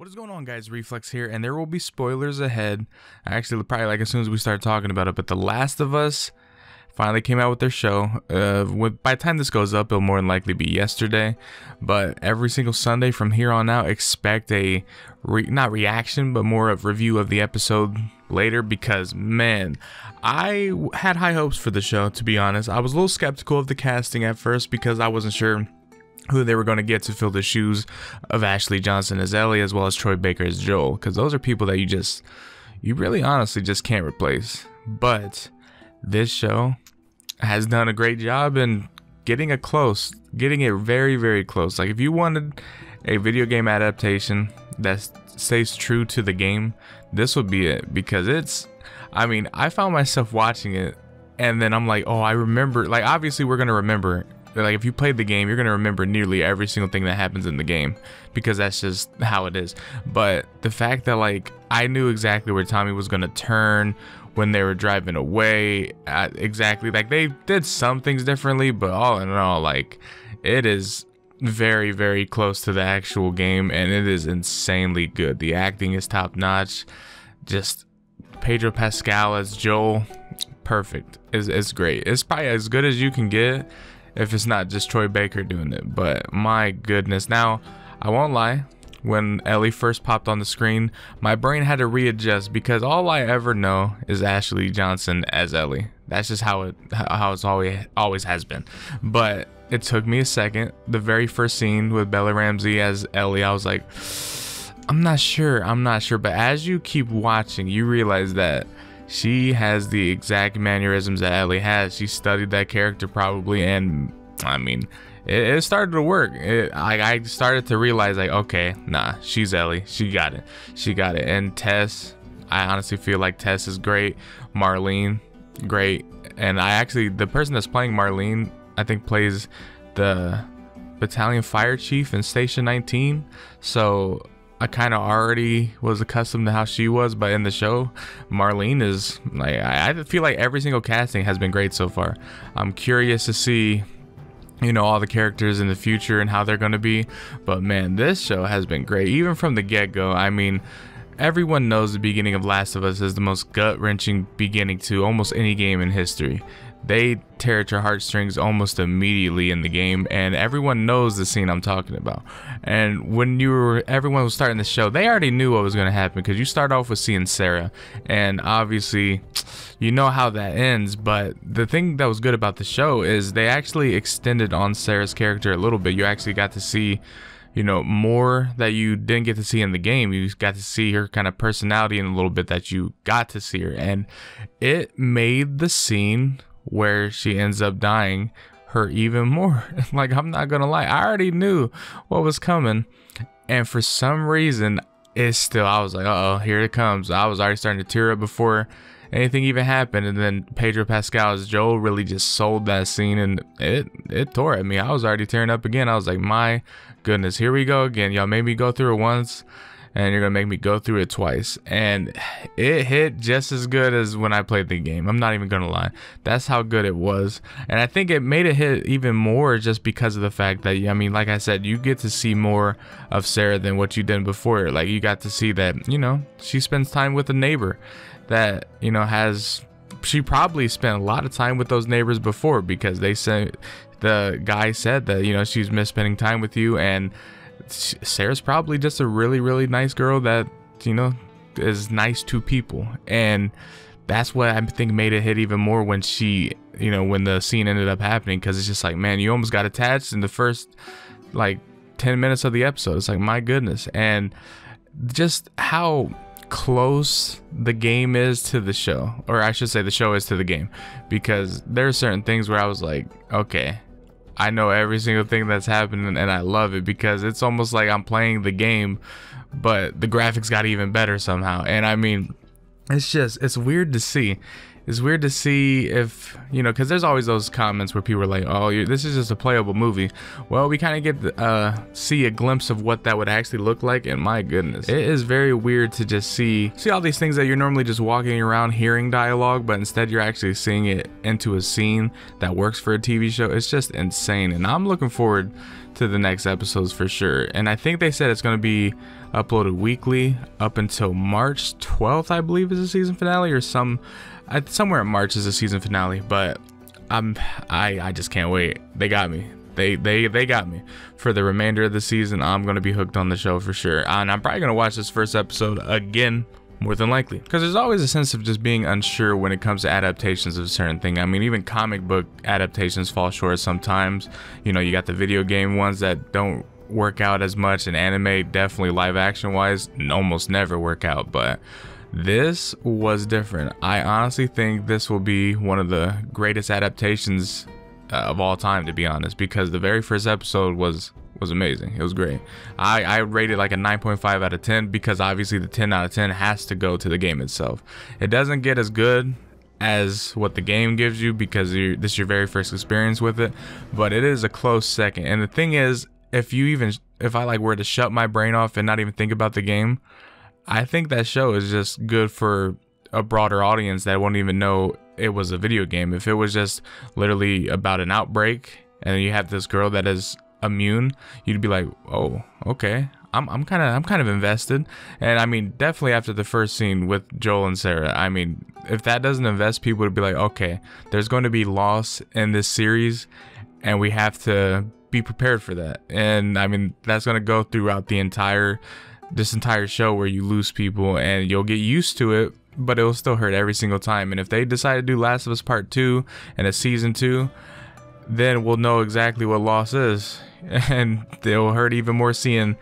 What is going on, guys? Reflex here, and there will be spoilers ahead. Actually, probably like as soon as we start talking about it, but The Last of Us finally came out with their show. By the time this goes up, it'll more than likely be yesterday, but every single Sunday from here on out, expect a not reaction, but more of review of the episode later, because man, I had high hopes for the show, to be honest. I was a little skeptical of the casting at first because I wasn't sure who they were going to get to fill the shoes of Ashley Johnson as Ellie, as well as Troy Baker as Joel, because those are people that you really honestly just can't replace. But this show has done a great job in getting it very, very close. Like, if you wanted a video game adaptation that stays true to the game, this would be it, because I found myself watching it and then I'm like, oh, I remember. Like, obviously we're going to remember. Like, if you played the game, you're going to remember nearly every single thing that happens in the game, because that's just how it is. But the fact that, like, I knew exactly where Tommy was going to turn when they were driving away, exactly, like, they did some things differently, but all in all, like, it is very, very close to the actual game, and it is insanely good. The acting is top notch. Just Pedro Pascal as Joel, perfect. It's great. It's probably as good as you can get if it's not just Troy Baker doing it, but my goodness. Now, I won't lie, when Ellie first popped on the screen, my brain had to readjust, because all I ever know is Ashley Johnson as Ellie. That's just how it's always has been. But it took me a second. The very first scene with Bella Ramsey as Ellie, I was like, I'm not sure. But as you keep watching, you realize that she has the exact mannerisms that Ellie has. She studied that character probably, and I mean, it started to work. I started to realize, like, okay, nah, she's Ellie. She got it. And Tess, I honestly feel like Tess is great. Marlene, great. And the person that's playing Marlene, I think plays the battalion fire chief in Station 19. So I kind of already was accustomed to how she was, but in the show, Marlene is like, I feel like every single casting has been great so far. I'm curious to see, all the characters in the future and how they're going to be, but man, this show has been great, even from the get-go. I mean, everyone knows the beginning of Last of Us is the most gut-wrenching beginning to almost any game in history. They tear at your heartstrings almost immediately in the game, and everyone knows the scene I'm talking about. And when everyone was starting the show, they already knew what was going to happen, because you start off with seeing Sarah, and obviously you know how that ends. But the thing that was good about the show is they actually extended on Sarah's character a little bit. You actually got to see more that you didn't get to see in the game. You got to see her kind of personality in a little bit that you got to see her, and it made the scene where she ends up dying hurt even more. Like, I'm not gonna lie, I already knew what was coming, and for some reason I was like, uh-oh, here it comes. I was already starting to tear up before anything even happened, and then Pedro Pascal as Joel really just sold that scene, and it tore at me. I was already tearing up again. I was like, my goodness, here we go again. Y'all made me go through it once, and you're gonna make me go through it twice. And it hit just as good as when I played the game. I'm not even gonna lie. That's how good it was. And I think it made it hit even more just because of the fact that, I mean, like I said, you get to see more of Sarah than what you did before. Like, you got to see that, she spends time with a neighbor that, she probably spent a lot of time with those neighbors before, because the guy said that, she's missed spending time with you. And Sarah's probably just a really, really nice girl that, is nice to people. And that's what I think made it hit even more when when the scene ended up happening, because it's just like, man, you almost got attached in the first, like, 10 minutes of the episode. It's like, my goodness. And just how close the game is to the show, or I should say the show is to the game, because there are certain things where I was like, okay, I know every single thing that's happening, and I love it, because it's almost like I'm playing the game, but the graphics got even better somehow. And I mean, it's weird to see. It's weird to see if, because there's always those comments where people are like, oh, this is just a playable movie. Well, we kind of get see a glimpse of what that would actually look like, and my goodness, it is very weird to just see all these things that you're normally just walking around hearing dialogue, but instead you're actually seeing it into a scene that works for a TV show. It's just insane, and I'm looking forward to the next episodes for sure. And I think they said it's going to be uploaded weekly up until March 12th, I believe, is the season finale, or somewhere in March is the season finale. But I just can't wait. They got me. They got me for the remainder of the season. I'm gonna be hooked on the show for sure, and I'm probably gonna watch this first episode again, more than likely, because there's always a sense of just being unsure when it comes to adaptations of a certain thing. I mean, even comic book adaptations fall short sometimes. You know, you got the video game ones that don't work out as much, and anime definitely, live action wise, almost never work out. But this was different. I honestly think this will be one of the greatest adaptations of all time, to be honest, because the very first episode was amazing. It was great. I rated like a 9.5 out of 10, because obviously the 10 out of 10 has to go to the game itself. It doesn't get as good as what the game gives you, because this is your very first experience with it, but it is a close second. And the thing is, if I like were to shut my brain off and not even think about the game, I think that show is just good for a broader audience that won't even know it was a video game. If it was just literally about an outbreak and you have this girl that is immune, you'd be like, oh, okay, I'm kind of invested. And I mean, definitely after the first scene with Joel and Sarah, I mean, if that doesn't invest people, to be like, okay, there's going to be loss in this series and we have to be prepared for that. And I mean, that's going to go throughout this entire show, where you lose people and you'll get used to it, but it will still hurt every single time. And if they decide to do Last of Us Part 2 and a season 2, then we'll know exactly what loss is, and it'll hurt even more seeing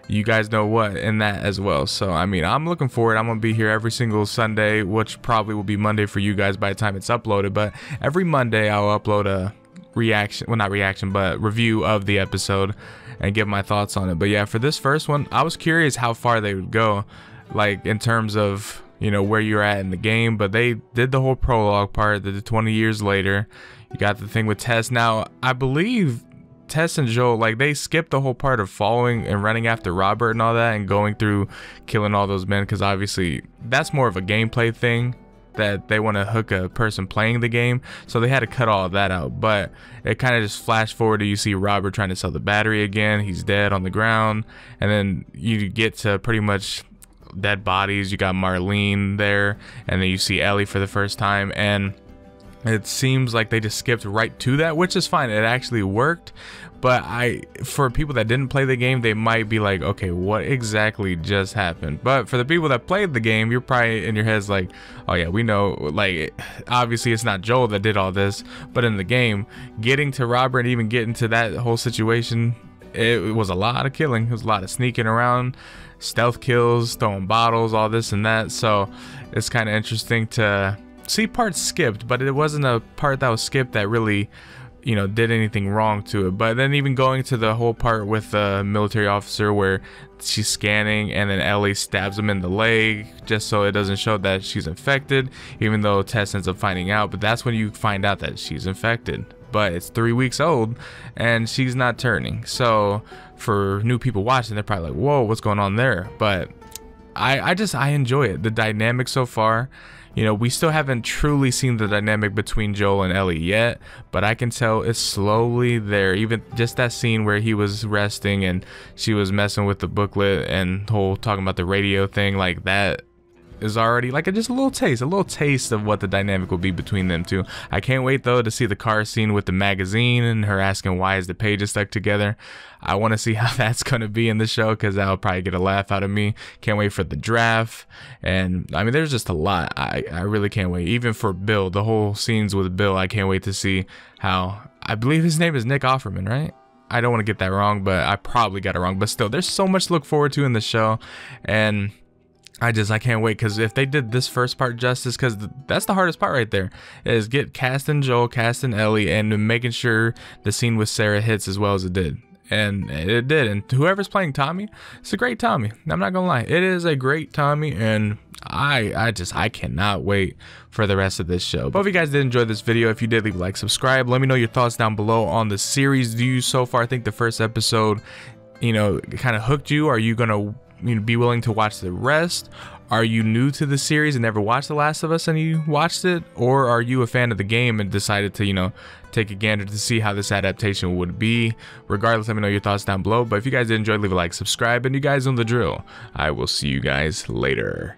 you guys know what in that as well. So I mean, I'm looking forward. I'm gonna be here every single Sunday, which probably will be Monday for you guys by the time it's uploaded, but every Monday I'll upload a review of the episode and give my thoughts on it. But yeah, for this first one, I was curious how far they would go, like in terms of, you know, where you're at in the game. But they did the whole prologue part, the 20 years later. You got the thing with Tess. Now, I believe Tess and Joel, like, they skipped the whole part of following and running after Robert and all that and going through killing all those men, because obviously that's more of a gameplay thing that they want to hook a person playing the game, so they had to cut all of that out. But it kind of just flashed forward to, you see Robert trying to sell the battery again, he's dead on the ground, and then you get to pretty much dead bodies. You got Marlene there, and then you see Ellie for the first time, and it seems like they just skipped right to that, which is fine. It actually worked. But for people that didn't play the game, they might be like, okay, what exactly just happened? But for the people that played the game, you're probably in your heads like, oh yeah, we know, like, obviously it's not Joel that did all this, but in the game, getting to Robert and even getting to that whole situation, it was a lot of killing. It was a lot of sneaking around, stealth kills, throwing bottles, all this and that. So it's kind of interesting to see parts skipped, but it wasn't a part that was skipped that really, you know, did anything wrong to it. But then even going to the whole part with the military officer where she's scanning and then Ellie stabs him in the leg just so it doesn't show that she's infected, even though Tess ends up finding out. But that's when you find out that she's infected, but it's 3 weeks old and she's not turning. So for new people watching, they're probably like, whoa, what's going on there? But I enjoy it, the dynamic so far. You know, we still haven't truly seen the dynamic between Joel and Ellie yet, but I can tell it's slowly there. Even just that scene where he was resting and she was messing with the booklet and whole talking about the radio thing, like that is already like just a little taste of what the dynamic will be between them two. I can't wait though to see the car scene with the magazine and her asking why is the pages stuck together. I want to see how that's going to be in the show, because that'll probably get a laugh out of me. Can't wait for the draft. And I mean, there's just a lot. I really can't wait. Even for Bill, the whole scenes with Bill, I can't wait to see how, I believe his name is Nick Offerman, right? I don't want to get that wrong, but I probably got it wrong. But still, there's so much to look forward to in the show. And I can't wait, because if they did this first part justice, because that's the hardest part right there, is get casting Joel, casting Ellie, and making sure the scene with Sarah hits as well as it did. And it did. And whoever's playing Tommy, it's a great Tommy. I'm not gonna lie, it is a great Tommy, and I cannot wait for the rest of this show. But if you guys did enjoy this video, if you did, leave a like, subscribe. Let me know your thoughts down below on the series. Do you so far think the first episode, you know, kind of hooked you? Are you gonna be willing to watch the rest? Are you new to the series and never watched The Last of Us and you watched it? Or are you a fan of the game and decided to, take a gander to see how this adaptation would be? Regardless, let me know your thoughts down below. But if you guys did enjoy, leave a like, subscribe, and you guys know the drill. I will see you guys later.